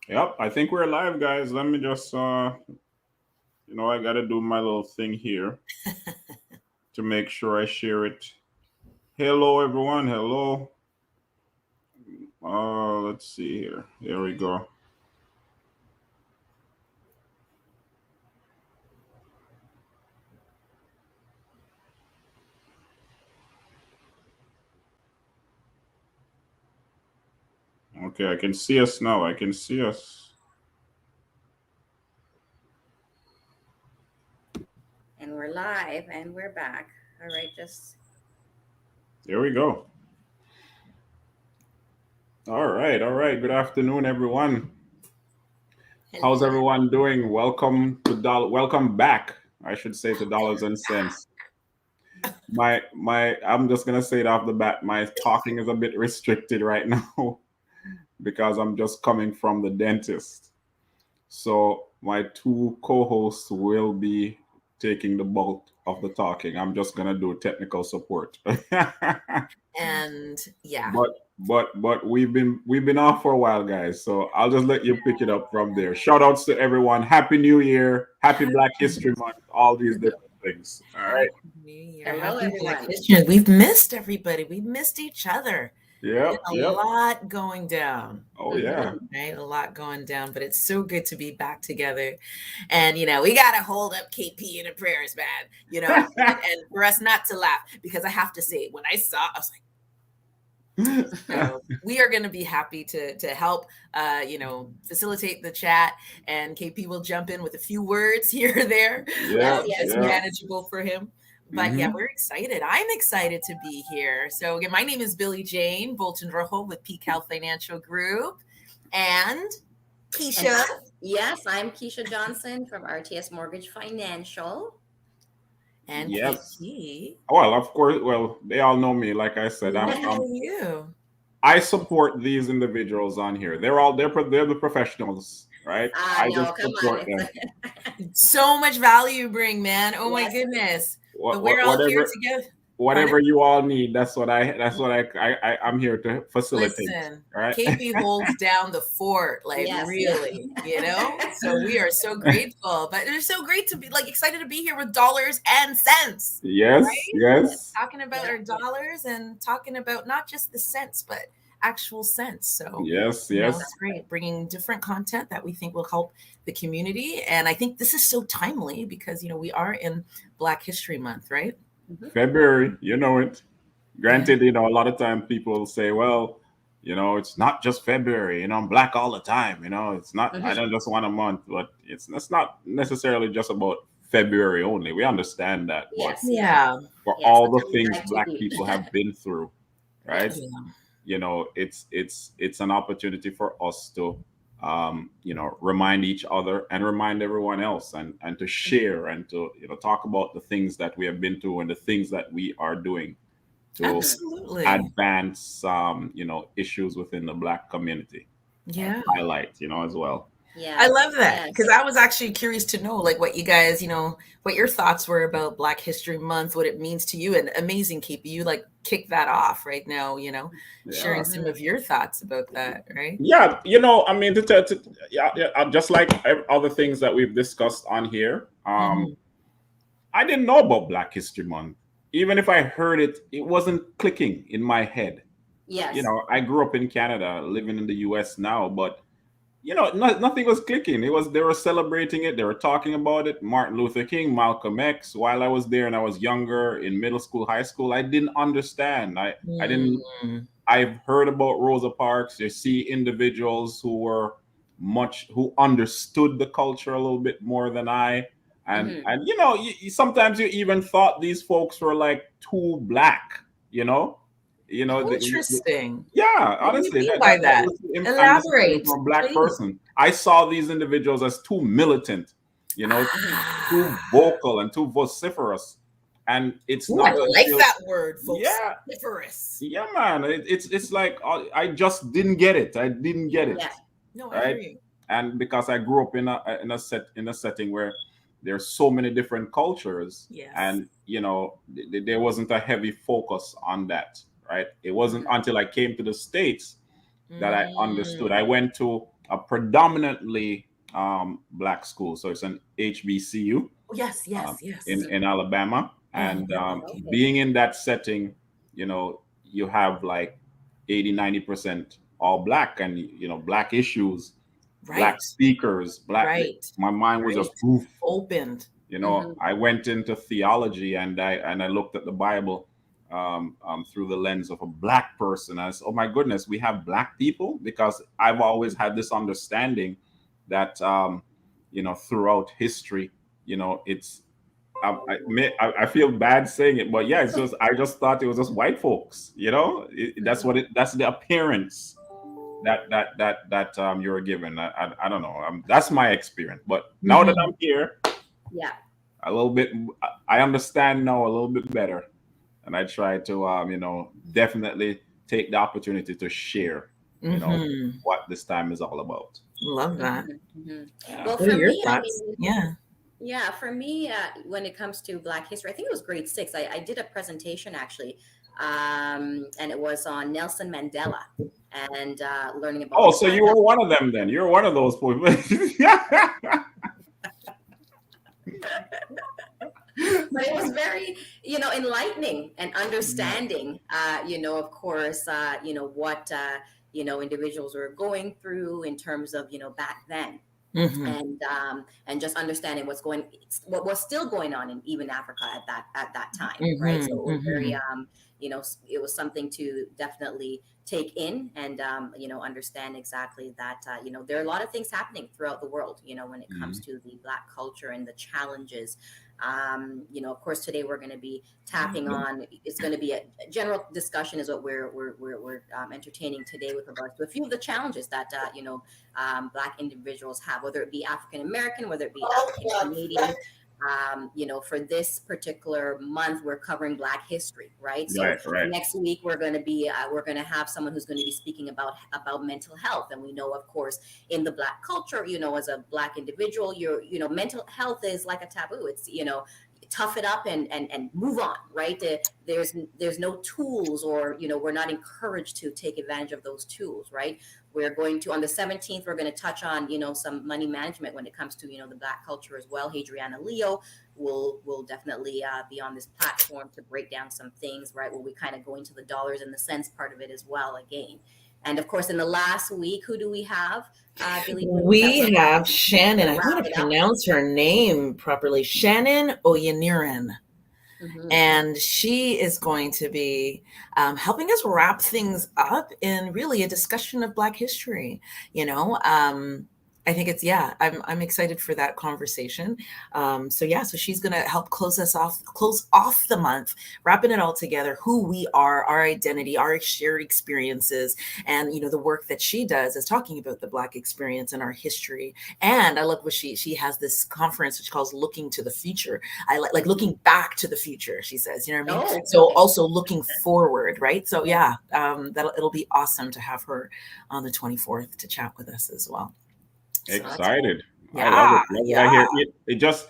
Yep, I think we're live, guys. Let me just, I got to do my little thing here to make sure I share it. Hello, everyone. Hello. Let's see here. There we go. Okay, I can see us now. I can see us. And we're live and we're back. All right, just There we go. All right, all right. Good afternoon, everyone. How's hello. everyone doing? Welcome back. I should say to Dollars and Cents. I'm just gonna say it off the bat. My talking is a bit restricted right now because I'm just coming from the dentist. So my two co-hosts will be taking the bulk of the talking. I'm just gonna do technical support. And yeah, but we've been off for a while, guys. So I'll just let you pick it up from there. Shout outs to everyone. Happy New Year. Happy Black History Month. All these different things. All right. Happy New Year. hello Happy Black everyone. History. We've missed everybody. We've missed each other. Been Yep. a Yep. lot going down, Oh yeah. Hmm. right? A lot going down, but it's so good to be back together. And, we got to hold up KP in the prayers, man, and for us not to laugh because I have to say, when I saw, I was like, so we are going to be happy to help, facilitate the chat, and KP will jump in with a few words here or there Yes, Yeah. yes, that's Yeah. yes. manageable for him. But yeah, Hmm. we're excited. I'm excited to be here. So again, my name is Billy Jane Bolton Rojo with PCal Financial Group, and And Keisha yes, I'm Keisha Johnson from RTS Mortgage Financial. and Yes. KP. Well, of course. Well, they all know me. Like I said, We know you. I support these individuals on here. They're the professionals, right? Ah, I no, just come on. support them. So much value you bring, man. Oh my Yes, goodness. But What, we're what, all here whatever together. Pardon? whatever you all need, I'm here to facilitate. Listen, All right. KP holds down the fort, like yes, yes. really, So we are so grateful, but it's so great to be like excited to be here with dollars and cents, Yes. right? Yes, Yes. Talking about yes, our yes. dollars and talking about not just the cents, but actual cents. So, Yes. it's Yes. great bringing different content that we think will help the community. And I think this is so timely because, we are in Black History Month, right? Mhm, February. You know it. Yeah. Granted, a lot of time people say, well, it's not just February. I'm black all the time. It's not. I mhm. don't just want a month, but it's not necessarily just about February only. We understand that, but Yes, yes, Yeah. for yes. all That's the how we things like to black be. people have been through, right? Yes. Yeah. It's an opportunity for us to remind each other and remind everyone else, and to share and to talk about the things that we have been through and the things that we are doing to Hmm. Absolutely. advance issues within the black community, Yeah. highlight as well. I Yes, love that because yes. I was actually curious to know, like, what you guys, what your thoughts were about Black History Month, what it means to you. And amazing, Keep you like kick that off right now, sharing Yeah. some Hmm. of your thoughts about that, right? Yeah, I mean, yeah, yeah, just like other things that we've discussed on here, Hmm. I didn't know about Black History Month. Even if I heard it, it wasn't clicking in my head. Yes. I grew up in Canada, living in the US now, but nothing was clicking. They were celebrating it, they were talking about it. Martin Luther King, Malcolm X. While I was there and I was younger in middle school, high school, I didn't understand. I didn't. Mm. I've heard about Rosa Parks. You see individuals who understood the culture a little bit more than I, Hmm. and sometimes you even thought these folks were like too black. You know, Interesting. yeah. What do you Honestly, mean that by that that? was understanding Elaborate, from a black please. person. I saw these individuals as too militant. Hmm. Too Ah, vocal and too vociferous, and it's ooh, I not like until that word, yeah. vociferous. Yeah, man. It's like I just didn't get it. I didn't get Yeah. it, Yeah. No, I hear right? you. And because I grew up in a setting where there's so many different cultures, Yes. and there wasn't a heavy focus on that, right? It wasn't Hmm. until I came to the States that I understood. I Mm. went to a predominantly black school. So it's an HBCU Yes, um, yes, yes. in Alabama, Uh-huh. and Okay. being in that setting, you have like 80-90% all black, and black issues, black Right, speakers, black. right, My mind was just right. poof. Opened. Mm-hmm. I went into theology, and I looked at the Bible through the lens of a black person. I said, "Oh my goodness, we have black people," because I've always had this understanding that throughout history, it's I feel bad saying it, but yeah, it's just I just thought it was just white folks. That's Mm-hmm. that's the appearance that you're given. I don't know. That's my experience. But now that Mhm. I'm here, Yeah. a little bit, I understand now a little bit better, and I try to definitely take the opportunity to share you know Mhm. what this time is all about. Love that. Mm-hmm. Mm-hmm. Yeah. Well, What are for your me, I thoughts? mean, Yeah. yeah, for me, when it comes to Black history, I think it was grade six. I did a presentation actually, and it was on Nelson Mandela and learning about Oh, his so you were background. one of them then. You're one of those people. Yeah. But it was very, enlightening and understanding, of course, what, individuals were going through in terms of, back then. Mhm. And just understanding what was still going on in even Africa at that time, right? So Mhm. it was very Mhm. it was something to definitely take in and understand exactly that there are a lot of things happening throughout the world, when it comes Mhm. to the Black culture and the challenges. Of course, today we're going to be tapping on. It's going to be a general discussion, is what we're entertaining today with regards to a few of the challenges that Black individuals have, whether it be African American, whether it be African Canadian. For this particular month, we're covering Black history, right? So Right, right. next week we're going to have someone who's going to be speaking about mental health, and we know, of course, in the Black culture, as a Black individual, mental health is like a taboo. It's tough it up and move on, right? There's no tools, or we're not encouraged to take advantage of those tools, right? We're going to, on the 17th, we're going to touch on some money management when it comes to the Black culture as well. Hadriana Leo will definitely be on this platform to break down some things, right? Where we kind of go into the dollars and the cents part of it as well again. And of course, in the last week, who do we have, Billy Jean, that we're We going to have be Shannon. to I wrap want to it up? pronounce her name properly. Shannon Oyeniran. Mm-hmm. And she is going to be helping us wrap things up in really a discussion of Black history. I think it's, yeah, I'm excited for that conversation. So she's going to help close off the month, wrapping it all together, who we are, our identity, our shared experiences, and the work that she does is talking about the Black experience and our history. And I love what she has this conference which calls Looking to the Future. I like looking back to the future, she says, you know what I mean? Oh, So okay. also looking forward, right? So yeah, it'll be awesome to have her on the 24th to chat with us as well. So Excited. I love yeah, it. Love what I yeah. hear. It just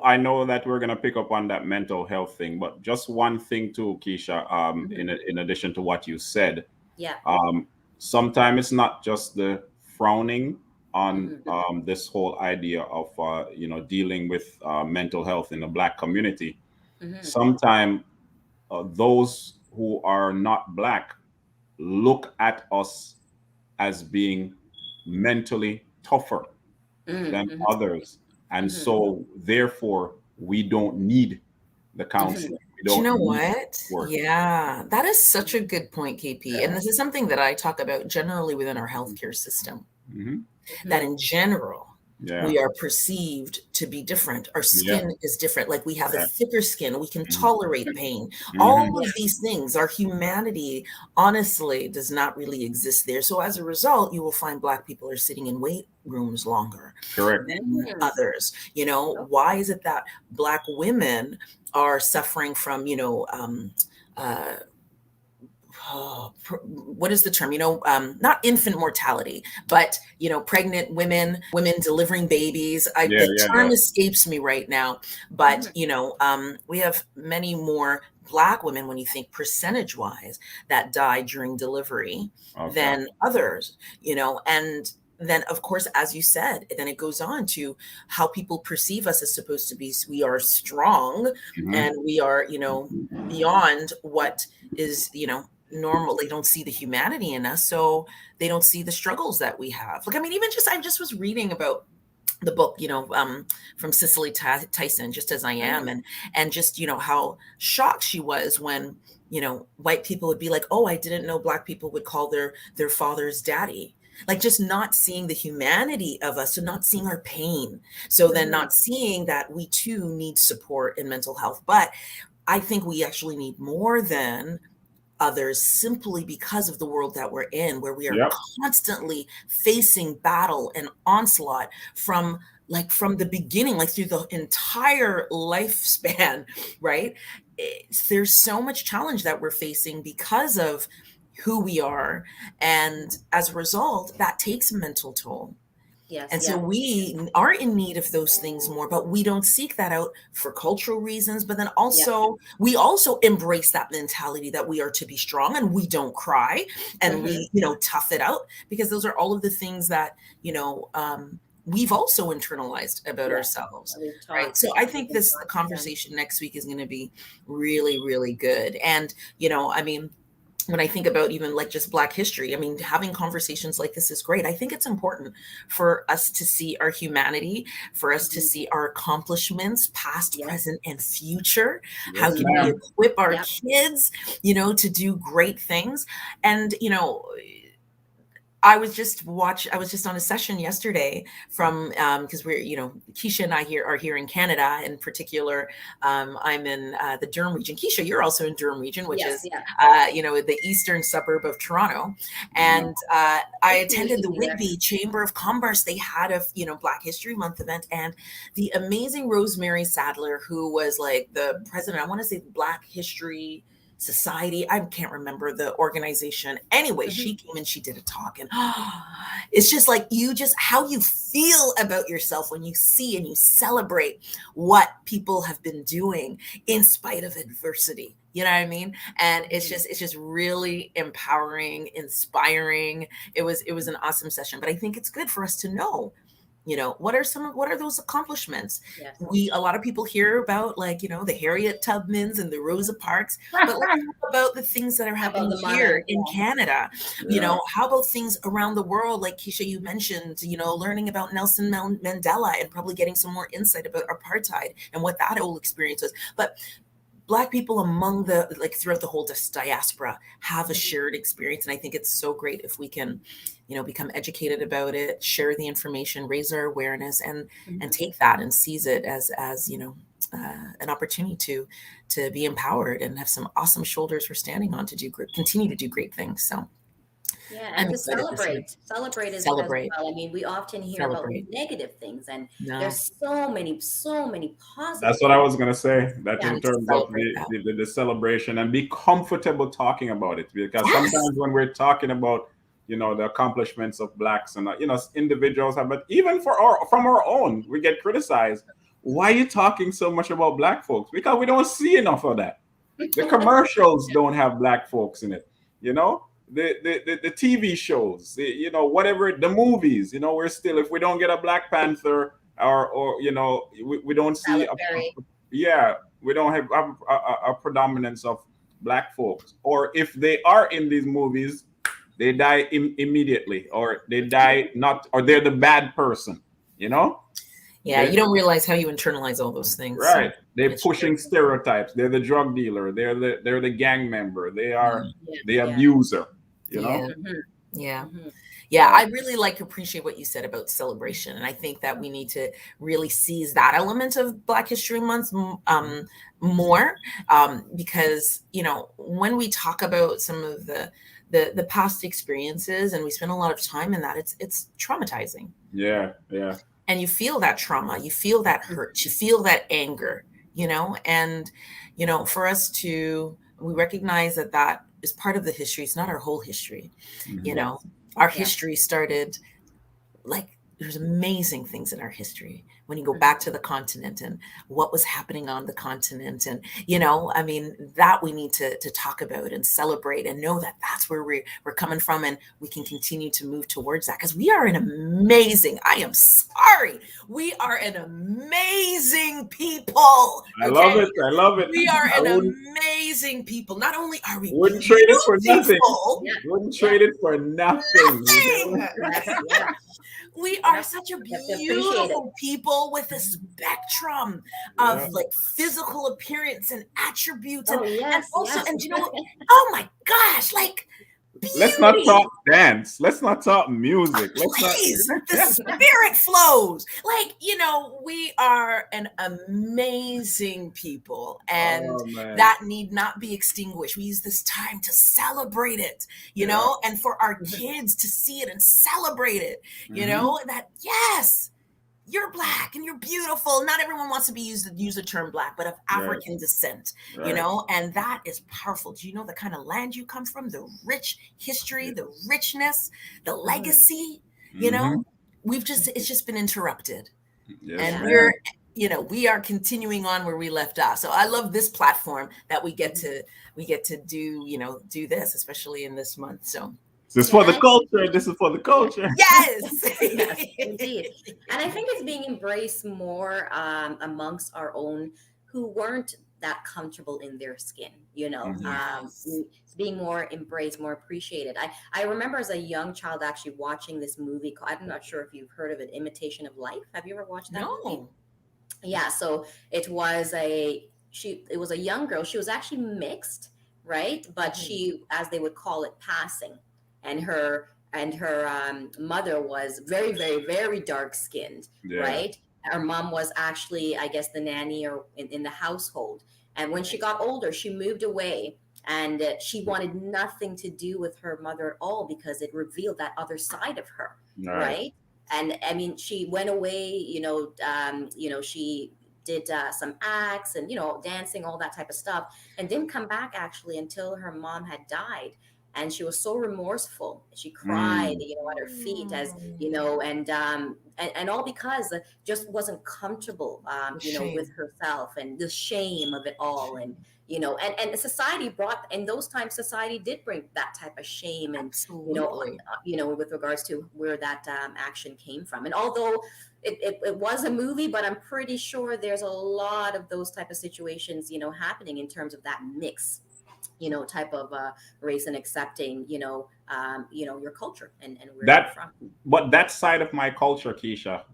I know that we're gonna pick up on that mental health thing, but just one thing too, Keisha. Mm-hmm. In addition to what you said, Yeah. um, sometimes it's not just the frowning on Mm-hmm. this whole idea of dealing with mental health in the Black community. Mm-hmm. Sometimes those who are not Black look at us as being mentally tougher than Mm-hmm. others. And Mm-hmm. so, therefore, we don't need the Mm-hmm. counseling. We Do you don't know need what? work. Yeah, that is such a good point, KP. And this is something that I talk about generally within our healthcare system, Hmm. that Mm-hmm. in general, Yeah. we are perceived to be different. Our Yeah. skin is different. Like we have a Right. thicker skin, we can Hmm. tolerate pain. Hmm. All of Yeah. these things, our humanity honestly does not really exist there. So as a result, you will find Black people are sitting in wait rooms longer Correct. than Mm. others. Okay. Why is it that Black women are suffering from, uh, what is the term? Not infant mortality, but pregnant women delivering babies. Yeah. The Yeah. term Yeah. escapes me right now, but Mm-hmm. we have many more Black women, when you think percentage wise, that die during delivery Okay. than others. And then of course, as you said, then it goes on to how people perceive us as supposed to be. We are strong, Mhm. and we are, beyond what is, normal. They don't see the humanity in us, so they don't see the struggles that we have. Like, I mean, even just I just was reading about the book, from Cicely Tyson, Just As I Am, and just, how shocked she was when, white people would be like, oh, I didn't know black people would call their fathers daddy. Like, just not seeing the humanity of us, so not seeing our pain, so then not seeing that we too need support in mental health. But I think we actually need more than others, simply because of the world that we're in, where we are Yep. constantly facing battle and onslaught from the beginning, like through the entire lifespan, right? There's so much challenge that we're facing because of who we are, and as a result, that takes a mental toll. Yes, And so yeah. we are in need of those things more, but we don't seek that out for cultural reasons. But then Yeah. also, we also embrace that mentality that we are to be strong, and we don't cry, and we, tough it out, because those are all of the things that, we've also internalized about Yeah. ourselves. We've Right. talked, So I we've think been this taught to them. conversation next week is going to be really, really good. And, I mean, when I think about even like just Black history, I mean, having conversations like this is great. I think it's important for us to see our humanity, for us to Mhm. see our accomplishments, past, Yes. present, and future. How Yes, can we Mhm. ma'am. equip our Yep. kids, to do great things? And, I was just on a session yesterday from, because we're, Keisha and I here are here in Canada. In particular, I'm in the Durham region. Keisha, you're also in Durham region, which Yes, is, yeah. the eastern suburb of Toronto. Mhm. And I It's nice attended to the be there. Whitby Chamber of Commerce. They had a, Black History Month event, and the amazing Rosemary Sadler, who was like the president, I want to say Black History Society. I can't remember the organization. Anyway, Mhm. she came and she did a talk, and it's just like how you feel about yourself when you see and you celebrate what people have been doing in spite of adversity. You know what I mean? And it's just really empowering, inspiring. It was an awesome session. But I think it's good for us to know, what are those accomplishments? Yes. A lot of people hear about, like, the Harriet Tubmans and the Rosa Parks, but let's talk about the things that are How about happening the here monarch? in Yeah. Canada. Yeah. How about things around the world, like Keisha, you mentioned, learning about Nelson Mandela, and probably getting some more insight about apartheid and what that whole experience was. But Black people among throughout the whole diaspora have a Mhm. shared experience, and I think it's so great if we can, become educated about it, share the information, raise our awareness, and Mhm. take that and seize it as an opportunity to be empowered and have some awesome shoulders we're standing on to continue to do great things. So Yeah, and I'm to excited this year. celebrate as Celebrate, well. I mean, we often hear about the celebrate. negative things, and No, there's so many positive That's what I things. was gonna say. That we Yeah. in need to terms of celebrate that. the celebration, and be comfortable talking about it, because Yes. sometimes when we're talking about the accomplishments of blacks and individuals, but even from our own, we get criticized. Why are you talking so much about black folks? Because we don't see enough of that. The commercials don't have black folks in it. The TV shows, whatever, the movies. We're still, if we don't get a Black Panther, or we don't see Salisbury. yeah, we don't have a predominance of black folks, or if they are in these movies, they die immediately, or they die not, or they're the bad person. you know Yeah, they you don't realize how you internalize all those things. So Right. They're it's true. pushing stereotypes. They're the drug dealer. They're the gang member. They are Yeah. Yes, the yeah. abuser. You Yeah. know. Mhm. Yeah. Mhm. Yeah. So I really appreciate what you said about celebration. And I think that we need to really seize that element of Black History Month more, because, when we talk about some of the past experiences, and we spend a lot of time in that, it's traumatizing. yeah. And you feel that trauma, you feel that hurt, you feel that anger, and, for us to, we recognize that is part of the history. It's not our whole history. you Mhm. know Yes. our Yeah. history started, like, there's amazing things in our history, when you go back to the continent and what was happening on the continent. And, I mean, that we need to talk about and celebrate and know that that's where we're coming from. And we can continue to move towards that because we are we are an amazing people. I love it. I love it. We are an amazing people. Not only are we wouldn't trade it for nothing. Yeah. Wouldn't trade it for nothing. We are such a beautiful people with a spectrum of like physical appearance and attributes, and also, and you know what? Oh my gosh, like beauty. Let's not talk dance. Let's not talk music. Please, the spirit flows. Like, we are an amazing people, and that need not be extinguished. We use this time to celebrate it, you know, and for our kids to see it and celebrate it, you know, that yes, you're Black and you're beautiful. Not everyone wants to use the term Black, but of African descent, you know, and that is powerful. Do you know the kind of land you come from, the rich history, the richness, the legacy, you know, it's just been interrupted. And we are continuing on where we left off. So I love this platform that we get to do this, especially in this month. So this is for the culture. This is for the culture. Yes. Yes, indeed. And I think it's being embraced more amongst our own who weren't that comfortable in their skin, you know. It's being more embraced, more appreciated. I remember as a young child actually watching this movie called, I'm not sure if you've heard of it, Imitation of Life. Have you ever watched that movie? Yeah, so it was a young girl. She was actually mixed, right? But she, as they would call it, passing. And her mother was very, very, very dark skinned, right? Her mom was actually, I guess, the nanny or in the household. And when she got older, she moved away, and she wanted nothing to do with her mother at all because it revealed that other side of her, right? And I mean, she went away, she did some acts and, dancing, all that type of stuff, and didn't come back actually until her mom had died. And she was so remorseful. She cried, at her feet, as and all because just wasn't comfortable, with herself, and the shame of it all, and and society brought, in those times, society did bring that type of shame, and with regards to where that action came from. And although it was a movie, but I'm pretty sure there's a lot of those type of situations, happening in terms of that mix. Type of race, and accepting, your culture and where you're from. But that side of my culture, Keisha,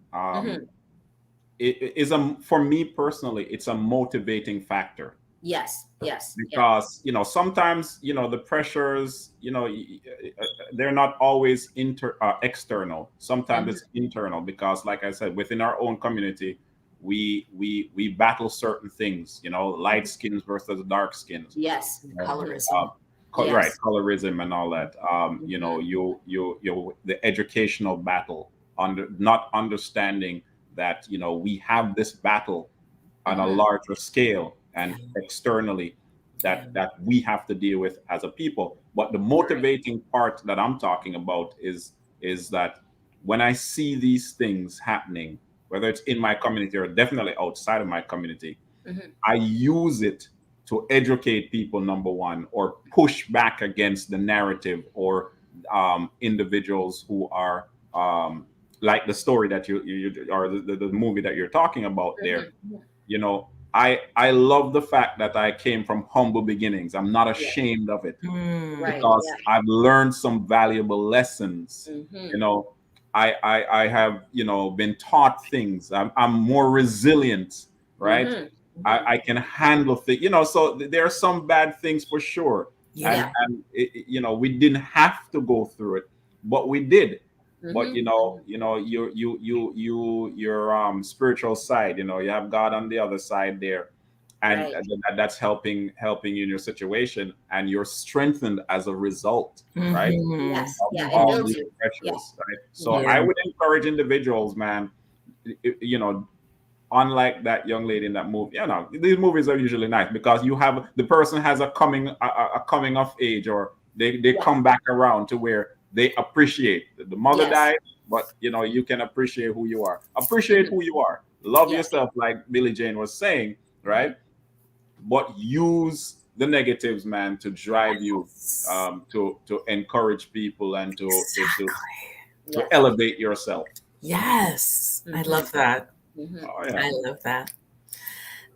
it is for me personally, it's a motivating factor. Yes. Because sometimes the pressures, they're not always external. Sometimes it's internal, because, like I said, within our own community, we battle certain things, light skins versus dark skins. Yes. Colorism. Right, colorism and all that. The educational battle, not understanding that we have this battle on a larger scale and externally that we have to deal with as a people. But the motivating part that I'm talking about is that when I see these things happening, whether it's in my community or definitely outside of my community, I use it to educate people, number one, or push back against the narrative or individuals who are like the story that you or the movie that you're talking about there. I love the fact that I came from humble beginnings. I'm not ashamed of it, because I've learned some valuable lessons. I have, been taught things. I'm more resilient, right? I can handle things, so there are some bad things for sure. And we didn't have to go through it, but we did. But your spiritual side, you have God on the other side there, and that's helping you in your situation, and you're strengthened as a result, right? Yes, All these pressures, right? So I would encourage individuals, man. Unlike that young lady in that movie, these movies are usually nice because you have the person has a coming of age, or they come back around to where they appreciate the mother died, but you can appreciate who you are. Appreciate who you are. Love Yes. yourself, like Billie Jane was saying, right? But use the negatives, man, to drive you, to encourage people and to Yes. elevate yourself. Yes. I Mhm. love that. Mhm. Oh yeah. I love that.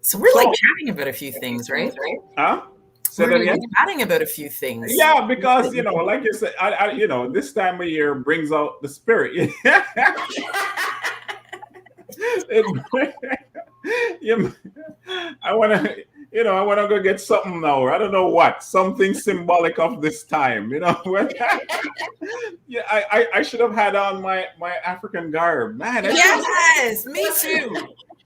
So we're like chatting about a few things, right? Huh? Say that We're again. like chatting about a few things. Yeah, because like you said, this time of year brings out the spirit. It, you, I want to go get something now. I don't know what. Something symbolic of this time. Yeah, I should have had on my African garb, man. Yes, me too.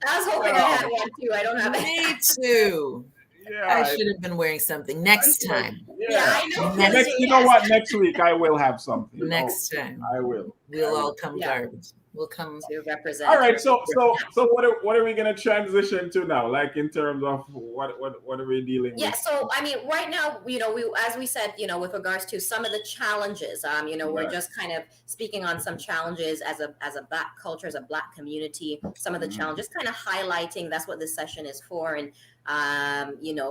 I was hoping I had one too. I don't have it. Me too. I Yeah, should have been wearing something next time. Yeah, I know. Next, you know what? Next week I will have something. next time. I will. We'll all come Yeah. garbage. We'll come. To represent. All right, so what are we gonna transition to now? Like in terms of what are we dealing Yeah, with? so I mean, right now, we as we said, with regards to some of the challenges, we're Right. just kind of speaking on some challenges as a Black culture, as a Black community. Some of the challenges, kind of highlighting. That's what this session is for, and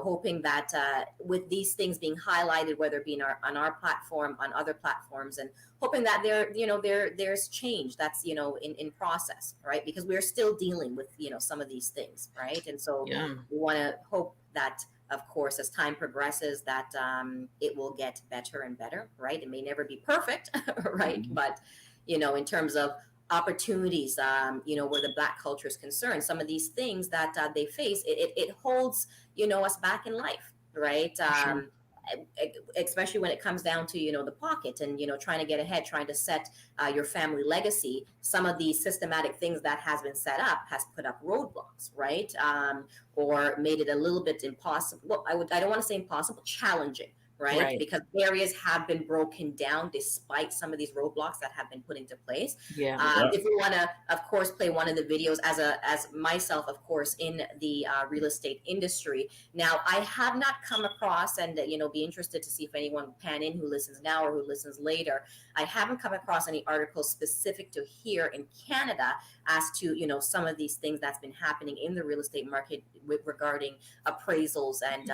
hoping that with these things being highlighted, whether it be on our platform, on other platforms, and hoping that there's change that's in process, right? Because we're still dealing with some of these things, right? And so Yeah. we want to hope that, of course, as time progresses, that it will get better and better, right? It may never be perfect, right? But in terms of opportunities, where the Black culture is concerned, some of these things that they face, it holds us back in life, right? Sure. Especially when it comes down to the pocket and trying to get ahead, trying to set your family legacy. Some of these systematic things that has been set up has put up roadblocks, right? Or made it a little bit impossible. Well, I don't want to say impossible, challenging, right? Because barriers have been broken down despite some of these roadblocks that have been put into place. Yeah. If we want to, of course, play one of the videos as myself, of course, in the real estate industry. Now, I have not come across, and be interested to see if anyone pan in who listens now or who listens later. I haven't come across any articles specific to here in Canada as to some of these things that's been happening in the real estate market regarding appraisals and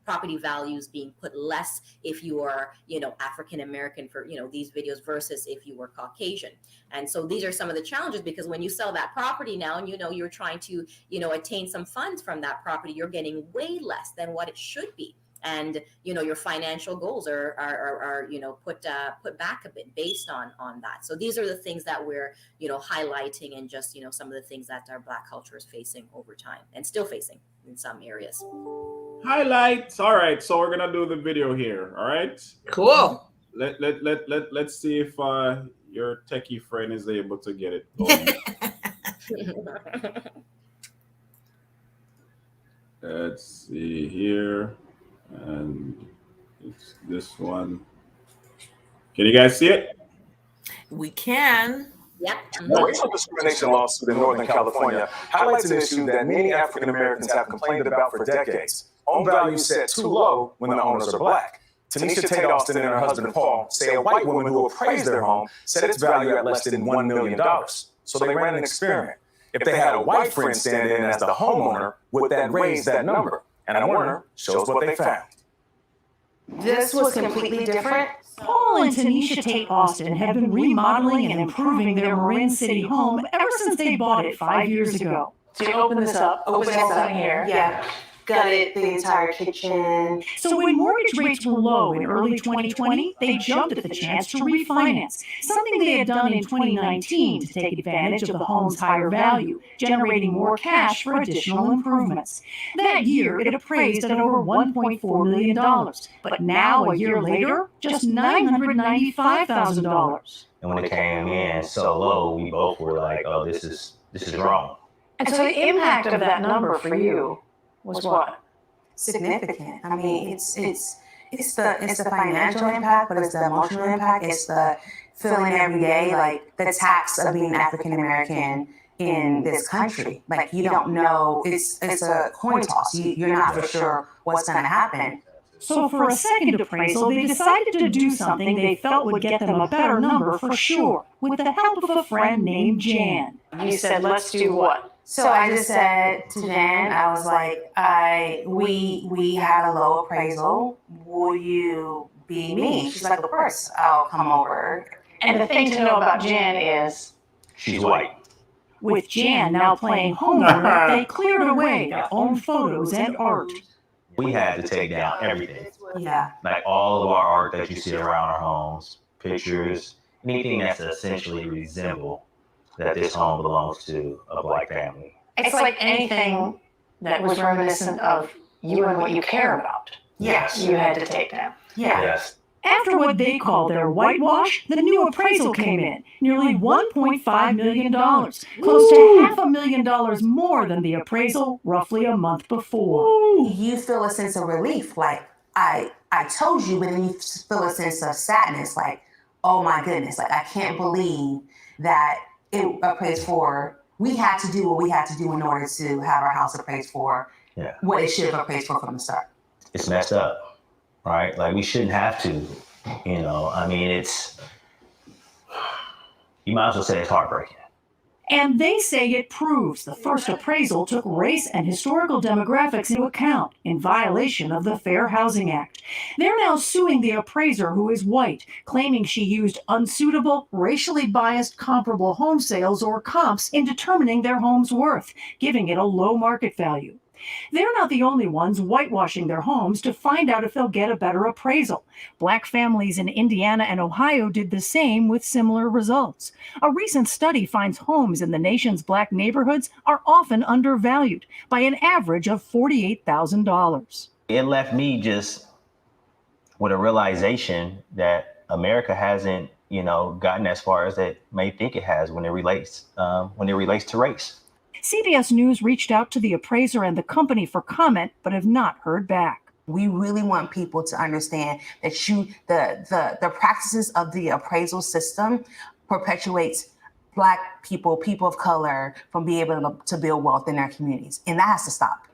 property values being put less if you are African American for these videos versus if you were Caucasian. And so these are some of the challenges, because when you sell that property now and you're trying to attain some funds from that property, you're getting way less than what it should be. And your financial goals are put back a bit based on that. So these are the things that we're highlighting, and just some of the things that our Black culture is facing over time and still facing in some areas. Highlights. All right, so we're gonna do the video here. All right. Cool. Let's see if your techie friend is able to get it going. Let's see here, and it's this one. Can you guys see it? We can. Yep. The racial discrimination lawsuit in Northern California highlights an issue that many African Americans have complained about for decades. Home values set too low when the owners are Black. Tanisha Tate Austin and her husband Paul say a white woman who appraised their home set its value at less than $1 million. So they ran an experiment. If they had a white friend stand in as the homeowner, would that raise that number? And Warner shows what they found. This was completely different. Paul and Tanisha Tate Austin have been remodeling and improving their Marin City home ever since they bought it 5 years ago. So you open this up here. Yeah. Gutted the entire kitchen. So when mortgage rates were low in early 2020, they jumped at the chance to refinance, something they had done in 2019 to take advantage of the home's higher value, generating more cash for additional improvements. That year, it appraised at over $1.4 million, but now, a year later, just $995,000. And when it came in so low, we both were like, "Oh, this is wrong." And so the impact of that number for you was what? Significant. I mean, it's the financial impact, but it's the emotional impact. It's the feeling every day, like the tax of being African American in this country. Like, you don't know. It's a coin toss. You're not for sure what's going to happen. So for a second appraisal, they decided to do something they felt would get them a better number for sure, with the help of a friend named Jan. You said, let's do what? So I just said to Jan, I was like, we had a low appraisal. Will you be me? She's like, of course, I'll come over. And the thing to know about Jan is She's white. With Jan now playing homeowner, they cleared away their own photos and art. We had to take down everything. Yeah. Like all of our art that you see around our homes, pictures, anything that's essentially resemble that this home belongs to a Black family. it's like anything that was reminiscent of you and what you care about. Yes. You had to take down. Yeah. Yes. After what they call their whitewash, the new appraisal came in, nearly $1.5 million, close to $500,000 more than the appraisal roughly a month before. You feel a sense of relief, like I told you, but then you feel a sense of sadness, like, oh my goodness, like I can't believe that it appraised for. We had to do what we had to do in order to have our house appraised for what it should have appraised for from the start. It's messed up, right? Like we shouldn't have to, you know. I mean, you might as well say it's heartbreaking. And they say it proves the first appraisal took race and historical demographics into account in violation of the Fair Housing Act. They're now suing the appraiser, who is white, claiming she used unsuitable, racially biased comparable home sales or comps in determining their home's worth, giving it a low market value. They're not the only ones whitewashing their homes to find out if they'll get a better appraisal. Black families in Indiana and Ohio did the same with similar results. A recent study finds homes in the nation's Black neighborhoods are often undervalued by an average of $48,000. It left me just with a realization that America hasn't, gotten as far as it may think it has when it relates to race. CBS News reached out to the appraiser and the company for comment, but have not heard back. We really want people to understand that the practices of the appraisal system perpetuates Black people of color from being able to build wealth in their communities. And that has to stop.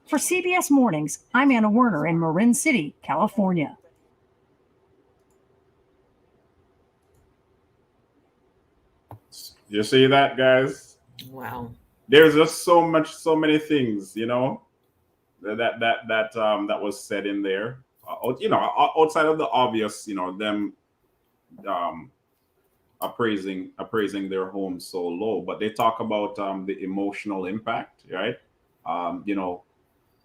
For CBS Mornings, I'm Anna Werner in Marin City, California. You see that, guys? Wow. There's just so many things, that was said in there. Outside of the obvious, them appraising their homes so low, but they talk about the emotional impact, right?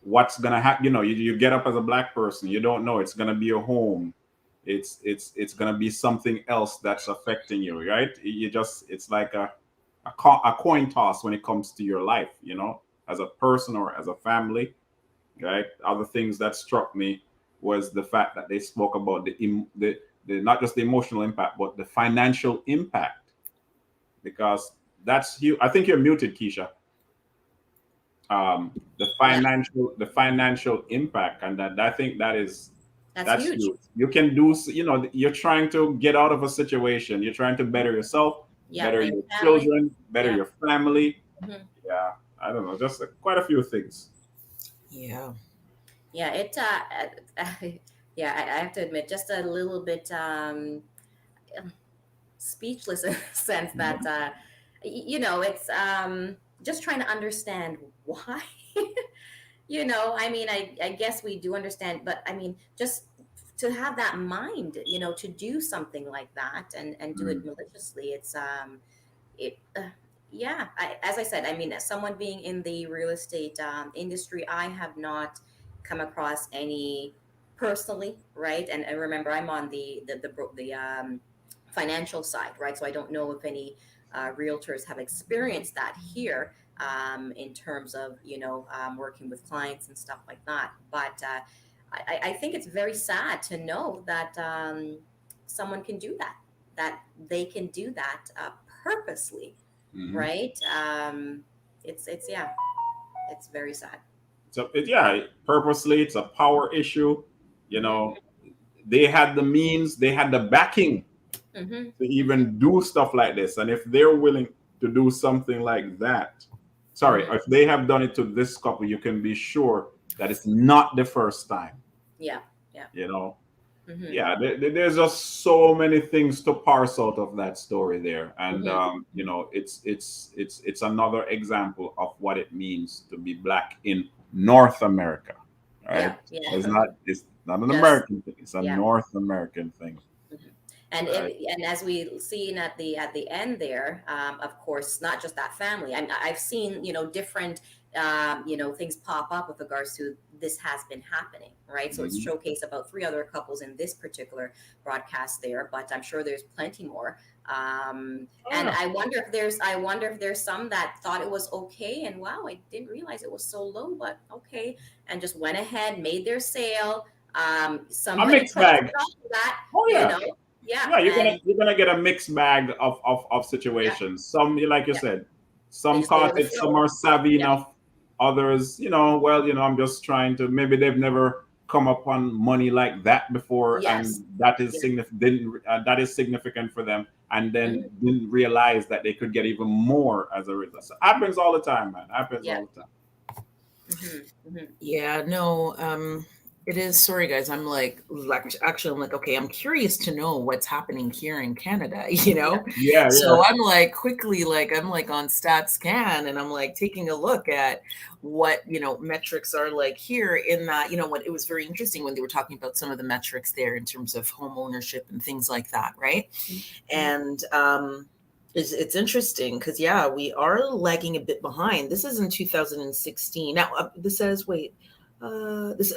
What's gonna happen? You get up as a Black person, you don't know it's gonna be a home. It's gonna be something else that's affecting you, right? It's like a coin toss when it comes to your life, as a person or as a family, right? Other things that struck me was the fact that they spoke about the not just the emotional impact, but the financial impact, because that's huge. I think you're muted, Keisha. The financial impact, and that I think that's huge. You can do, you're trying to get out of a situation. You're trying to better yourself, better your children, better your family. Mm-hmm. Yeah, I don't know, just quite a few things. Yeah. Yeah, I have to admit, just a little bit speechless in the sense that, it's just trying to understand why. I guess we do understand, but just to have that mind, to do something like that and do it maliciously, it's as I said, as someone being in the real estate industry, I have not come across any personally, right? And remember, I'm on the financial side, right? So I don't know if any realtors have experienced that here in terms of working with clients and stuff like that. But I think it's very sad to know that someone can do that they can do that purposely, right? It's very sad. So purposely, it's a power issue. They had the means, they had the backing to even do stuff like this. And if they're willing to do something like that, if they have done it to this couple, you can be sure that it's not the first time. Yeah. Yeah. You know, Mm-hmm. yeah, there's just so many things to parse out of that story there, and Mm-hmm. you know, it's another example of what it means to be black in North America, Yeah. right? Yeah. It's not an Just American thing; it's a yeah. North American thing, Mhm. And right? as we seen at the end there, of course, not just that family. I've seen different things pop up with regards to this has been happening, right? So it's Mhm. showcased about three other couples in this particular broadcast there, but I'm sure there's plenty more. Oh, And yeah. I wonder if there's some that thought it was okay, and wow, I didn't realize it was so low, but okay, and just went ahead, made their sale. A Somebody mixed purchased bag. off of that, Oh you yeah. know, yeah, Yeah, and you're gonna get a mixed bag of yeah, situations. Some, like you yeah, said, they some just go with caught the it, some flow. are savvy Yeah, enough. Others, well, I'm just trying to. Maybe they've never come upon money like that before, yes, and that is yeah, significant. That is significant for them, and then hmm, didn't realize that they could get even more as a result. So happens all the time, man. Happens yeah, all the time. hmm, hmm, Yeah, no, it is. Sorry, guys. Actually, I'm like, okay, I'm curious to know what's happening here in Canada, you yeah, know? Yeah, So yeah. I'm like quickly, I'm like on StatsCan and I'm like taking a look at what, metrics are like here in that, what it was very interesting when they were talking about some of the metrics there in terms of home ownership and things like that, right? hmm, And it's interesting because yeah, we are lagging a bit behind. This is in 2016. Now this says wait, this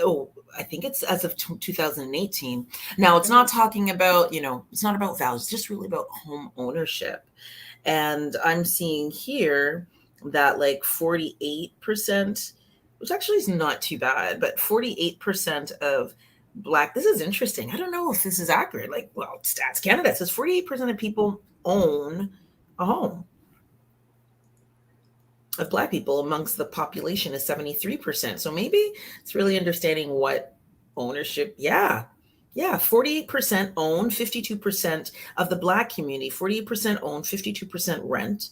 I think it's as of 2018. Now it's hmm, not talking about it's not about values, it's just really about home ownership. And I'm seeing here that like 48%, which actually is not too bad, but 48% of Black, this is interesting. I don't know if this is accurate. Like, well, Stats Canada says 48% of people own a home. Of Black people amongst the population is 73%. So maybe it's really understanding what ownership, yeah. Yeah, 48% own, 52% of the Black community, 48% own, 52% rent.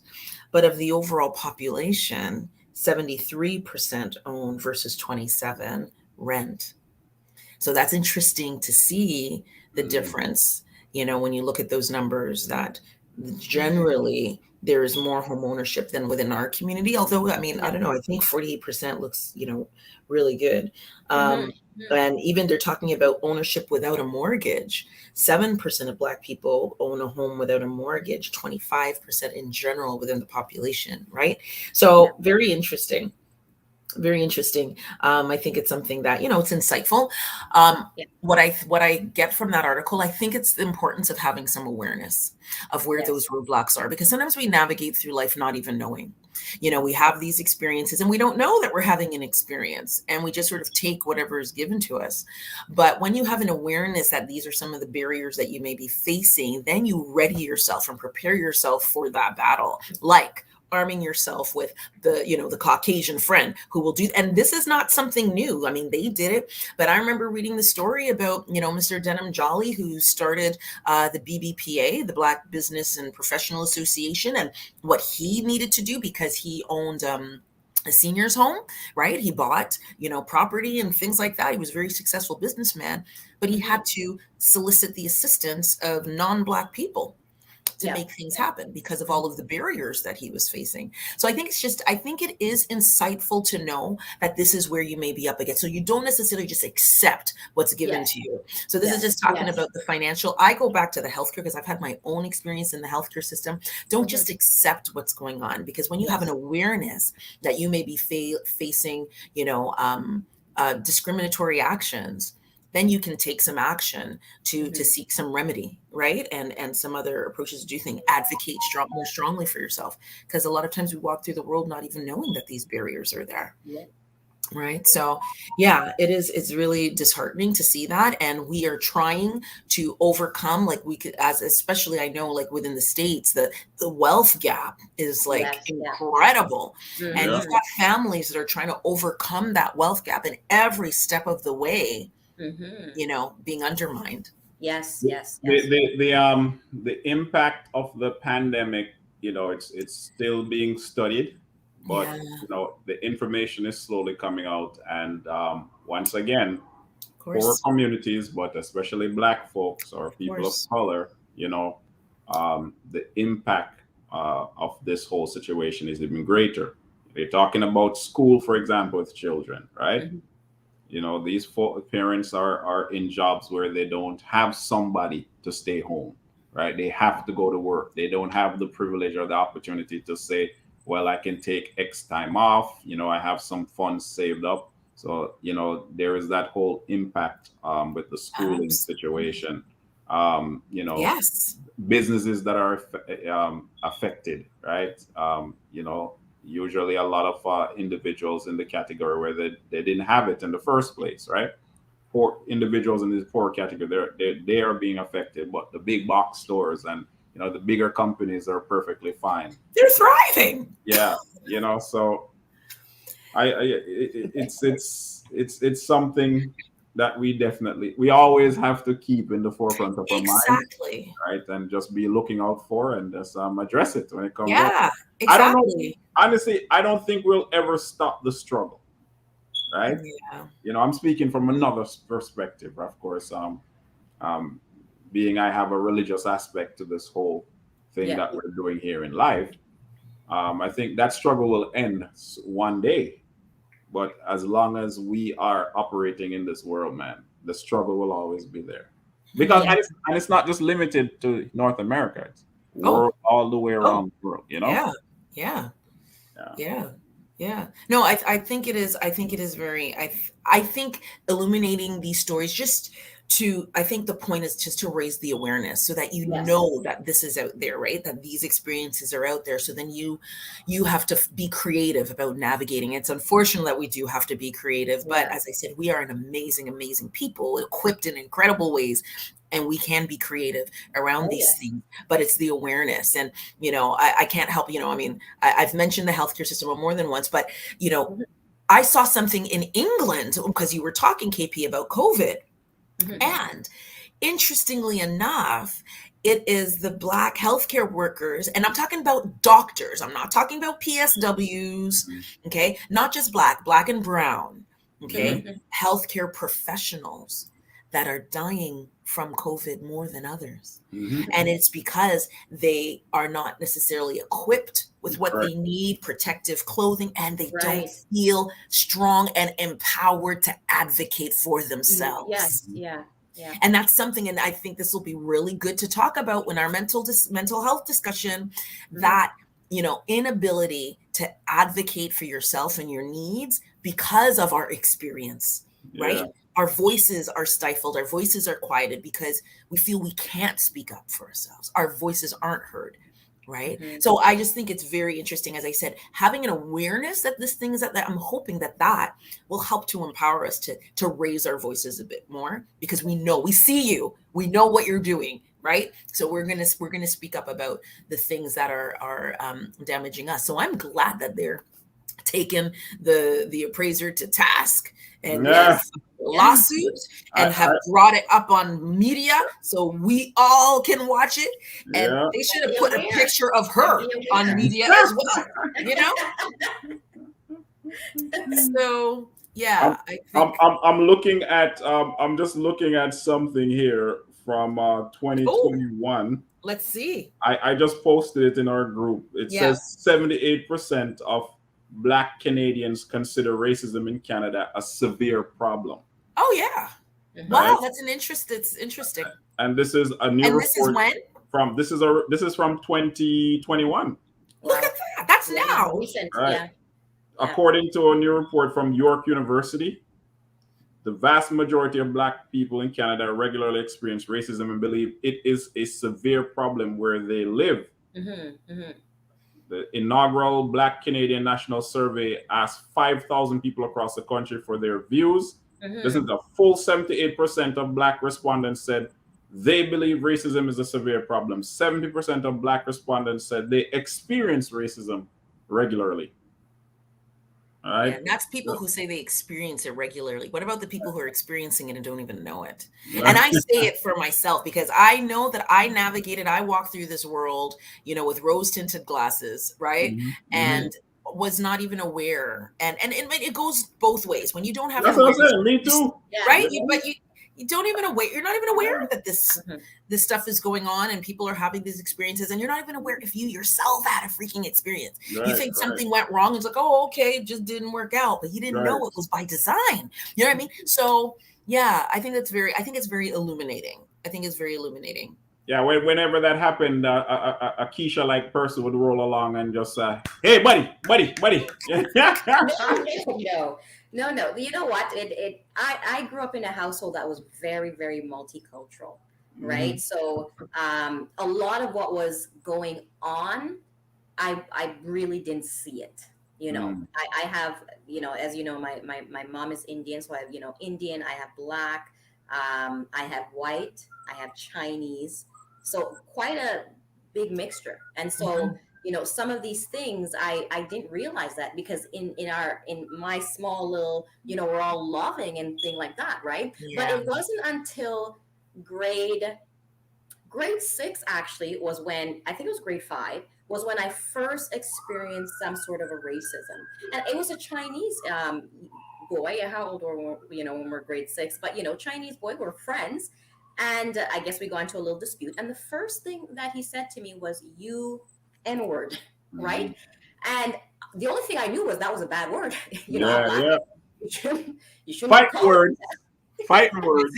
But of the overall population, 73% own versus 27 rent. So that's interesting to see the Mm. difference, when you look at those numbers, that hmm, generally there is more home ownership than within our community. Although, I mean, I yeah, don't know, I think 48% looks, really good. hmm, Um, and even they're talking about ownership without a mortgage. 7% of Black people own a home without a mortgage, 25% in general within the population, right? yeah, So very interesting. Very interesting. I think it's something that it's insightful. yeah, What I get from that article, I think it's the importance of having some awareness of where those yes, roadblocks are, because sometimes we navigate through life not even knowing. We have these experiences and we don't know that we're having an experience, and we just sort of take whatever is given to us. But when you have an awareness that these are some of the barriers that you may be facing, then you ready yourself and prepare yourself for that battle. Like arming yourself with the Caucasian friend who will do, and this is not something new. I mean, they did it, but I remember reading the story about Mr. Denham Jolly, who started the BBPA, the Black Business and Professional Association, and what he needed to do because he owned a senior's home, right? He bought property and things like that. He was a very successful businessman, but he hmm, had to solicit the assistance of non-Black people to yeah, make things yeah, happen because of mhm, all of the barriers that he was facing. So I think it is insightful to know that this is where you may be up against. So you don't necessarily just accept what's given yes, to you. So this is yes, just talking about the financial. I go back to the healthcare because I've had my own experience in the healthcare system. Don't hmm, just accept what's going on, because when you have an yes, awareness that you may be facing, discriminatory actions, then you can take some action to hmm, seek some remedy, right? And some other approaches to do things. Advocate more strongly for yourself, because a lot of times we walk through the world not even knowing that these barriers are there, yeah, right? So yeah, it's really disheartening to see that, and we are trying to overcome, like we could, as especially I know like within the States, the wealth gap is like yes, yeah, yeah, incredible, and Yeah. you've hmm, got families that are trying to overcome that wealth gap, and every step of the way hmm, being undermined. yes, The yes, yes, the impact of the pandemic, it's still being studied, Yeah, but the information is slowly coming out, and once again, of poor communities, but especially Black folks or people of color, the impact of this whole situation is even greater. They're talking about school, for example, with children, right? These parents are in jobs where they don't have somebody to stay home, right? They have to go to work. They don't have the privilege or the opportunity to say, well, I can take X time off. I have some funds saved up. So, there is that whole impact with the schooling situation. Yes. Businesses that are affected, right? Usually a lot of individuals in the category where they didn't have it in the first place, right? Poor individuals in this poor category, they are being affected, but the big box stores and the bigger companies are perfectly fine. They're thriving. Yeah, so it's something that we always have to keep in the forefront of our mind. Exactly. Right, and just be looking out for and just address it when it comes up. Yeah, exactly. I don't know. Honestly, I don't think we'll ever stop the struggle. Right? Yeah. I'm speaking from another perspective, of course. Being I have a religious aspect to this whole thing that we're doing here in life. I think that struggle will end one day. But as long as we are operating in this world, man, the struggle will always be there. Because and it's not just limited to North America. It's all the way around the world, Yeah. No, I think it is. I think it is very. I think illuminating these stories I think the point is just to raise the awareness so that know that this is out there, right? That these experiences are out there. So then you have to be creative about navigating. It's unfortunate that we do have to be creative, but as I said, we are an amazing, amazing people equipped in incredible ways. And we can be creative around these things, but it's the awareness. And, I can't help, I've mentioned the healthcare system more than once, but, I saw something in England because you were talking, KP, about COVID. And interestingly enough, it is the Black healthcare workers, and I'm talking about doctors. I'm not talking about PSWs, okay? Not just Black and brown, okay? Healthcare professionals that are dying from COVID more than others. And it's because they are not necessarily equipped with what they need, protective clothing, and they don't feel strong and empowered to advocate for themselves. Yeah. And that's something, and I think this will be really good to talk about when our mental health discussion, that, inability to advocate for yourself and your needs because of our experience, right? Our voices are stifled. Our voices are quieted because we feel we can't speak up for ourselves. Our voices aren't heard, right? So I just think it's very interesting, as I said, having an awareness that this thing is that I'm hoping that will help to empower us to raise our voices a bit more, because we see you, we know what you're doing, right? So we're gonna speak up about the things that are damaging us. So I'm glad that they're taking the appraiser to task and lawsuit and have brought it up on media so we all can watch it. And they should have put a picture of her on media as well, So I'm looking at I'm just looking at something here from 2021. Let's see. I just posted it in our group. It says 78% of Black Canadians consider racism in Canada a severe problem. Oh yeah. Wow, that's it's interesting. And this is a new report. This is when? This is from 2021. Look at that. That's now. Recent. Right. According to a new report from York University, the vast majority of Black people in Canada regularly experience racism and believe it is a severe problem where they live. The inaugural Black Canadian National Survey asked 5,000 people across the country for their views. This is a full 78% of Black respondents said they believe racism is a severe problem. 70% of Black respondents said they experience racism regularly. All right. And that's people who say they experience it regularly. What about the people who are experiencing it and don't even know it? And I say it for myself because I know that I walk through this world, with rose tinted glasses, right? And was not even aware, and it goes both ways. When you don't have That's an what I'm awareness, saying. Me too. Yeah. right? But you don't even aware. You're not even aware that Mhm. this stuff is going on, and people are having these experiences, and you're not even aware if you yourself had a freaking experience. You Right, think right. something went wrong. It's like, oh, okay, it just didn't work out, but you didn't know Right. it was by design. You know what I mean? So yeah, I think it's very illuminating. I think it's very illuminating. Yeah, whenever that happened, a Keisha-like person would roll along and just, "Hey, buddy, buddy, buddy." No. You know what? I grew up in a household that was very, very multicultural, right? Mhm. So a lot of what was going on, I really didn't see it. Mm. I have, as you know, my mom is Indian, so I have, Indian, I have black, I have white, I have Chinese, so quite a big mixture. And so, some of these things I didn't realize that, because in my small little, we're all loving and thing like that, right? But Yeah. it wasn't until grade 6 actually was when, I think it was grade 5, was when I first experienced some sort of a racism, and it was a Chinese boy. How old were we, when we're grade 6? But Chinese boy, we're friends, and I guess we got into a little dispute. And the first thing that he said to me was, "You N-word," right? And the only thing I knew was that was a bad word. I'm Yeah, laughing. yeah. You shouldn't Fight have called it words. Fighting words.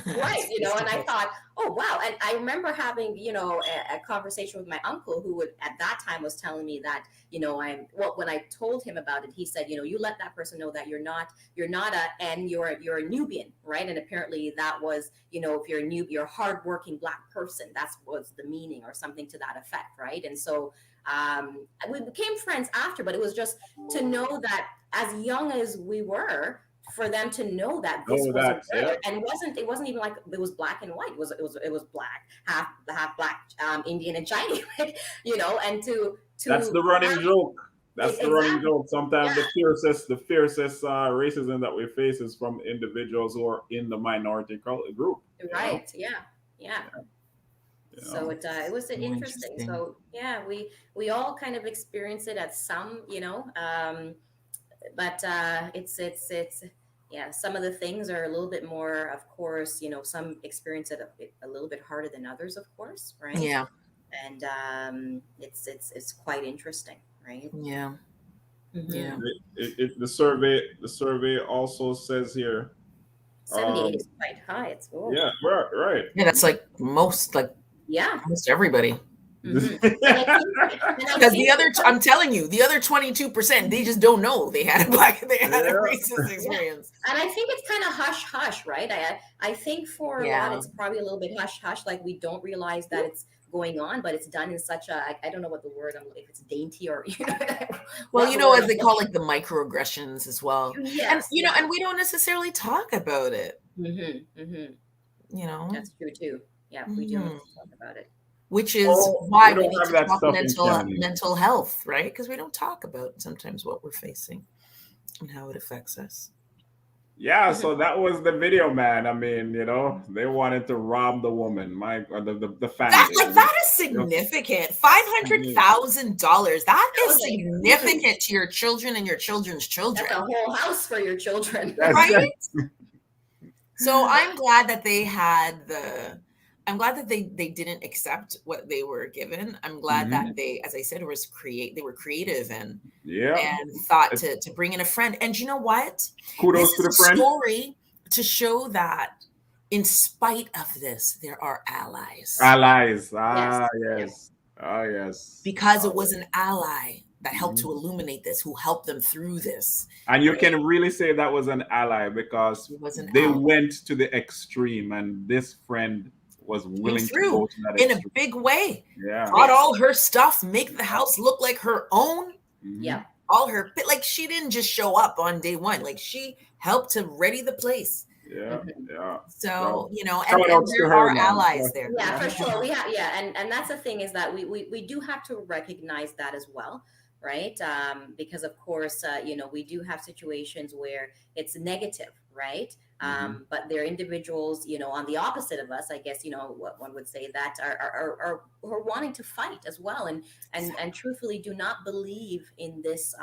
right, and I thought, oh wow. And I remember having a conversation with my uncle, who would at that time was telling me that when I told him about it, he said, you let that person know that you're not you're a Nubian, right? And apparently that was, if you're a hardworking black person, that's was the meaning, or something to that effect, right? And so we became friends after, but it was just to know that, as young as we were, for them to know that this Oh, wasn't that's yeah. good, and it wasn't even like it was black and white. It was black, half black, Indian and Chinese, like, and to That's the running joke. That's the running exactly. joke. Sometimes Yeah. the fiercest racism that we face is from individuals who are in the minority group. Right. Yeah. You So know? it was So interesting. interesting. So yeah, we all kind of experience it at some, but it's yeah, some of the things are a little bit more, of course, some experience it a little bit harder than others, of course, right? Yeah. And it's quite interesting, right? Yeah. Yeah. The survey also says here. 78 is quite high. It's Yeah, right. Yeah, that's like most yeah. almost everybody. Mhm. And I think Because the other, I'm telling you, the other 22%, they just don't know they had a racist experience. And I think it's kind of hush hush, right? I think for a lot, it's probably a little bit hush hush, like we don't realize that it's going on, but it's done in such a, I don't know what the word, if it's dainty or well, as they call like the microaggressions as well. Yes, and and we don't necessarily talk about it. That's true too. Yeah, we don't talk about it. Which is why we need have to that talk stuff mental health, right? Because we don't talk about sometimes what we're facing and how it affects us. Yeah, so that was the video, man. I mean, they wanted to rob the woman, the family. That is significant. $500,000. That is significant to your children and your children's children. That's a whole house for your children, right? So I'm glad that they had I'm glad that they didn't accept what they were given. I'm glad that they, as I said, they were creative and thought to bring in a friend. And you know what? Kudos to the friend. Story to show that in spite of this, there are allies. Allies. Yes. Yes. Because it was an ally that helped to illuminate this, who helped them through this. And you can really say that was an ally, because they went to the extreme, and this friend was willing to go to that in extreme. a big way. Yeah. Brought all her stuff, make the house look like her own. Yeah. All her, like, she didn't just show up on day one. Like, she helped to ready the place. Yeah. So, and there are allies there. Yeah, for sure. We have, and that's the thing, is that we do have to recognize that as well, right? Because of course, we do have situations where it's negative, right? But they're individuals, on the opposite of us, I guess, what one would say, that are wanting to fight as well, and truthfully do not believe in this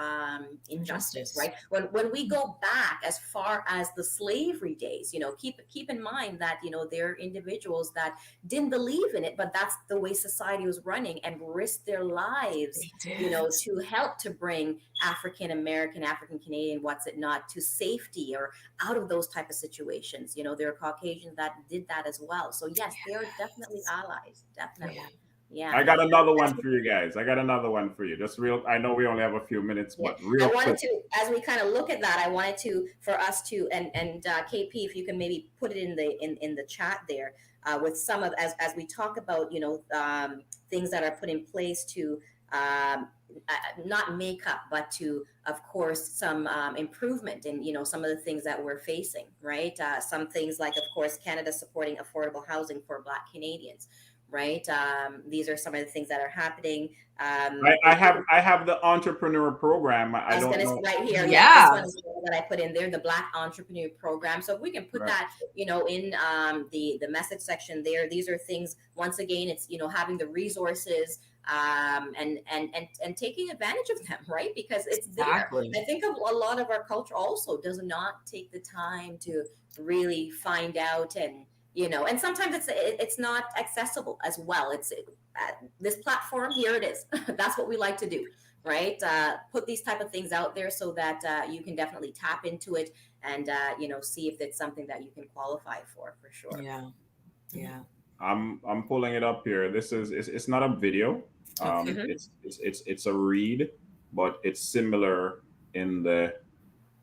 injustice, right? When we go back as far as the slavery days, keep in mind that, there are individuals that didn't believe in it, but that's the way society was running, and risked their lives, to help to bring African American, African Canadian, what's it not, to safety or out of those type of situations. There are Caucasians that did that as well. So yes, they are definitely allies. Definitely. Yeah. I got another one for you guys. Just real. I know we only have a few minutes, but real quick. I wanted to, as we kind of look at that, I wanted to, for us to, and KP, if you can maybe put it in the chat there, with some of, as we talk about, things that are put in place to, not make up, but to, of course, some improvement in, some of the things that we're facing, right? Some things like, of course, Canada supporting affordable housing for Black Canadians, right? These are some of the things that are happening. I have the entrepreneur program. I don't know. Right here. Yeah. This one is that I put in there, the Black Entrepreneur Program. So if we can put that, in the message section there, these are things, once again, it's, having the resources, and taking advantage of them, right? Because it's there. I think a lot of our culture also does not take the time to really find out, and and sometimes it's not accessible as well. It's this platform here. It is. That's what we like to do, right? Put these type of things out there so that you can definitely tap into it, and see if it's something that you can qualify for sure. Yeah. I'm pulling it up here. It's not a video. It's a read, but it's similar in the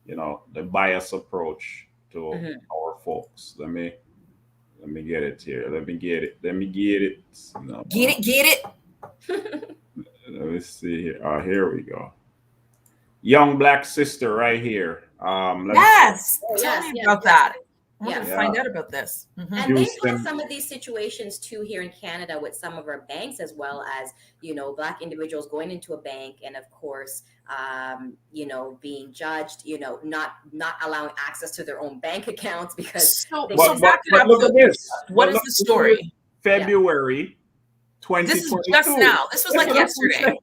the bias approach to our folks. Let me get it here. Let me get it. No, get it. Let me see here. Here we go. Young Black sister right here. Tell me about that. I wanted to find out about this. And they've had some of these situations too here in Canada with some of our banks, as well as, Black individuals going into a bank and, of course, being judged, not allowing access to their own bank accounts because. But look at this. What is the story? February 2022. This is just now. This was like yesterday.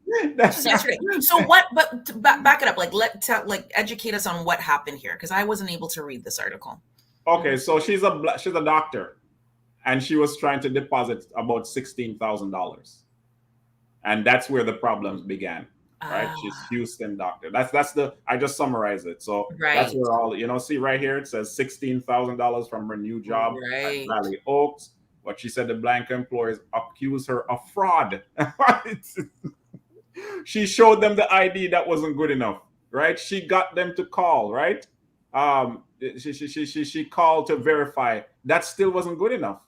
So what? But back it up. Like educate us on what happened here, because I wasn't able to read this article. Okay, so she's a doctor, and she was trying to deposit about $16,000, and that's where the problems began. Right, she's Houston doctor. I just summarized it. So that's where all see right here. It says $16,000 from her new job at Valley Oaks. But she said the Blank employers accused her of fraud. She showed them the ID that wasn't good enough. Right, she got them to call. Right. She called to verify. That still wasn't good enough.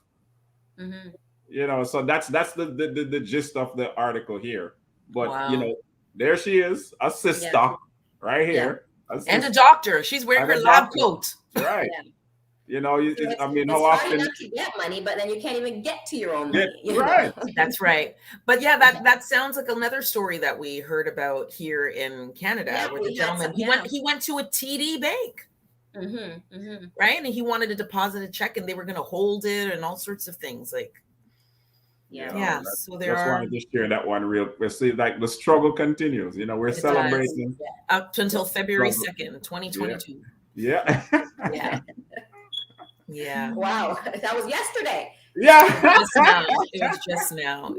So that's the gist of the article here. But there she is, a sister, right here, and a doctor. She's wearing her lab coat, right? I mean, how it's often hard enough to get money, but then you can't even get to your own money. Right. That's right. But that sounds like another story that we heard about here in Canada with the gentleman. He went to a TD bank. Right, and he wanted to deposit a check, and they were going to hold it, and all sorts of things. So there are. Wanted to share that one real. We see like the struggle continues. We're celebrating up until February 2nd, 2022. Yeah. Yeah. Wow, that was yesterday. Yeah. It was just now.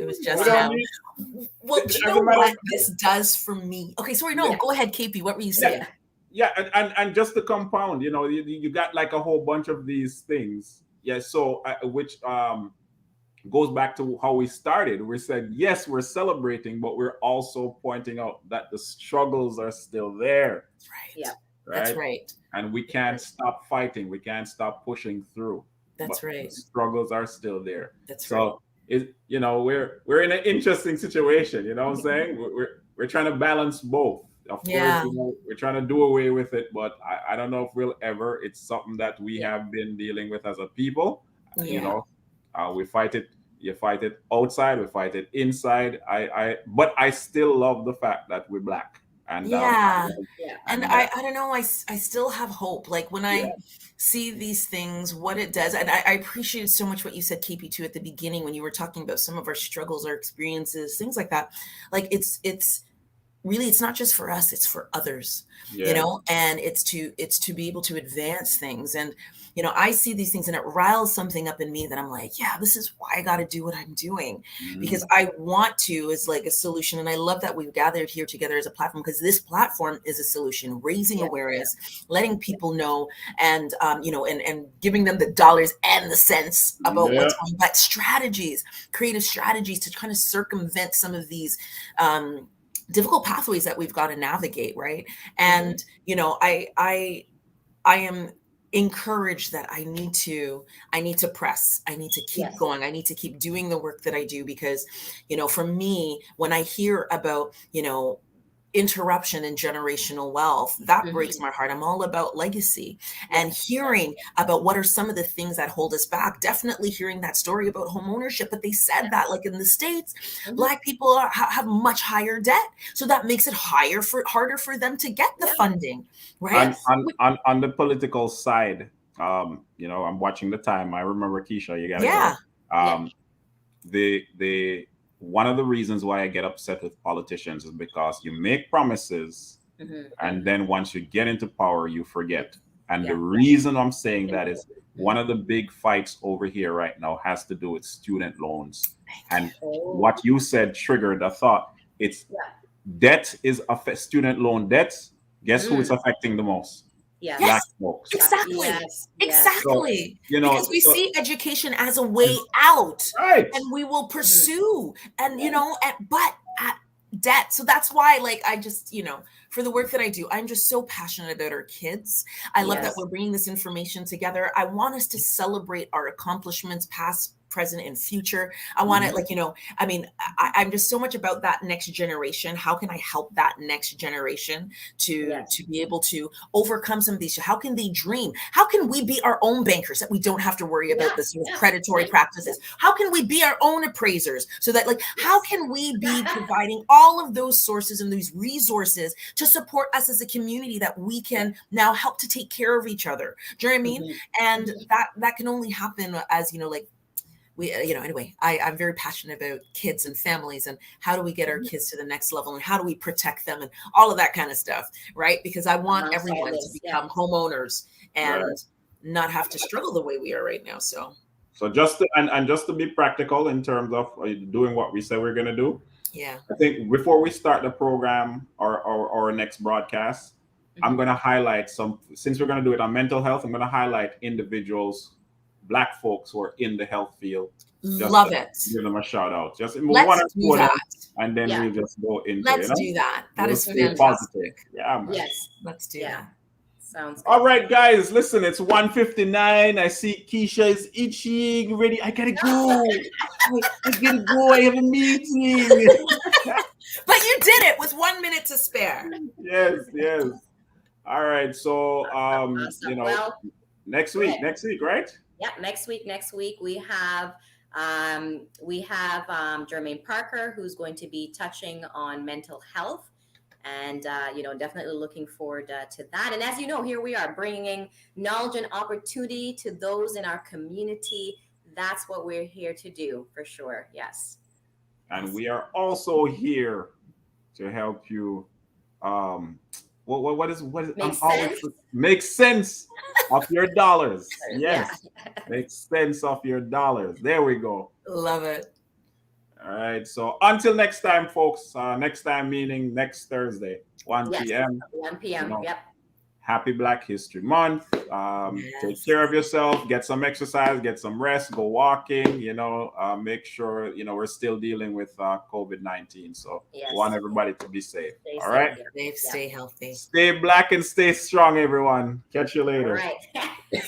Well, do you know what this does for me? Okay, sorry, no, go ahead, KP. What were you saying? Yeah, and just to compound, you got like a whole bunch of these things. Yeah, so which goes back to how we started. We said, yes, we're celebrating, but we're also pointing out that the struggles are still there. That's right. Yeah. Right? That's right. And we can't stop fighting. We can't stop pushing through. That's right. The struggles are still there. That's right. So we're in an interesting situation. You know what I'm saying? We're trying to balance both. Of course, we're trying to do away with it, but I don't know if we'll ever. It's something that we have been dealing with as a people. We fight it. You fight it outside. We fight it inside. But I still love the fact that we're Black. And Yeah. Yeah. And I don't know, I still have hope. Like when I see these things, what it does, and I appreciated so much what you said, KP, too, at the beginning when you were talking about some of our struggles, our experiences, things like that. Like it's really, it's not just for us, it's for others, you know, and it's to be able to advance things. And you know, I see these things and it riles something up in me that I'm like, yeah, this is why I got to do what I'm doing, because I want to, is like a solution. And I love that we've gathered here together as a platform, because this platform is a solution, raising awareness, letting people know, and you know, and giving them the dollars and the cents about what's going on, but strategies, creative strategies to kind of circumvent some of these difficult pathways that we've got to navigate, right? And you know, I am encouraged that I need to press, I need to keep going, I need to keep doing the work that I do, because you know, for me, when I hear about, you know, interruption and generational wealth, that breaks my heart. I'm all about legacy and hearing about what are some of the things that hold us back. Definitely hearing that story about home ownership, but they said that like in the States, Black people have much higher debt, so that makes it harder for them to get the funding, right? On the political side, you know, I'm watching the time. I remember, Keisha, you gotta go. The one of the reasons why I get upset with politicians is because you make promises and then once you get into power, you forget. And the reason I'm saying that is one of the big fights over here right now has to do with student loans. And what you said triggered a thought. It's debt is student loan debts. Guess who it's affecting the most? Black folks. Exactly. Exactly. So, you know, because we see education as a way out, and we will pursue, and you know, but at debt. So that's why, like, I just, you know, for the work that I do, I'm just so passionate about our kids. I love that we're bringing this information together. I want us to celebrate our accomplishments, past, present, and future. I want to, like, you know, I mean, I'm just so much about that next generation. How can I help that next generation to be able to overcome some of these? How can they dream? How can we be our own bankers, that we don't have to worry about the sort of predatory practices? How can we be our own appraisers, so that, like, how can we be providing all of those sources and these resources to support us as a community, that we can now help to take care of each other? Do you know what I mean? And that can only happen as, you know, like, we, you know, anyway, I'm very passionate about kids and families, and how do we get our kids to the next level, and how do we protect them, and all of that kind of stuff, right? Because I want everyone to become homeowners and not have to struggle the way we are right now. So just to, and just to be practical in terms of doing what we said we're going to do. Yeah. I think before we start the program or our next broadcast, I'm going to highlight some, since we're going to do it on mental health, I'm going to highlight individuals, Black folks who are in the health field. Love it. Give them a shout out. Just let's do that. And then we'll just go into let's it. Do that. That we'll is fantastic. Yeah, man. Yes, let's do that. Sounds good. All right, guys, listen, it's 1:59. I see Keisha is itching, ready. I gotta go. I gotta go. I have a meeting. But you did it with 1 minute to spare. Yes. All right. So Awesome. you know, next week, right? Yeah, next week we have Jermaine Parker, who's going to be touching on mental health. And, you know, definitely looking forward to that. And as you know, here we are bringing knowledge and opportunity to those in our community. That's what we're here to do, for sure. Yes. And we are also here to help you. What is make sense of your dollars. Yes. Make sense of your dollars. There we go. Love it. All right. So until next time, folks. Next time meaning next Thursday, 1 p.m. 1 p.m. You know, happy Black History Month. Take care of yourself. Get some exercise. Get some rest. Go walking. You know, make sure, you know, we're still dealing with COVID-19. So want everybody to be safe. All right. Stay healthy. Stay Black and stay strong, everyone. Catch you later. All right.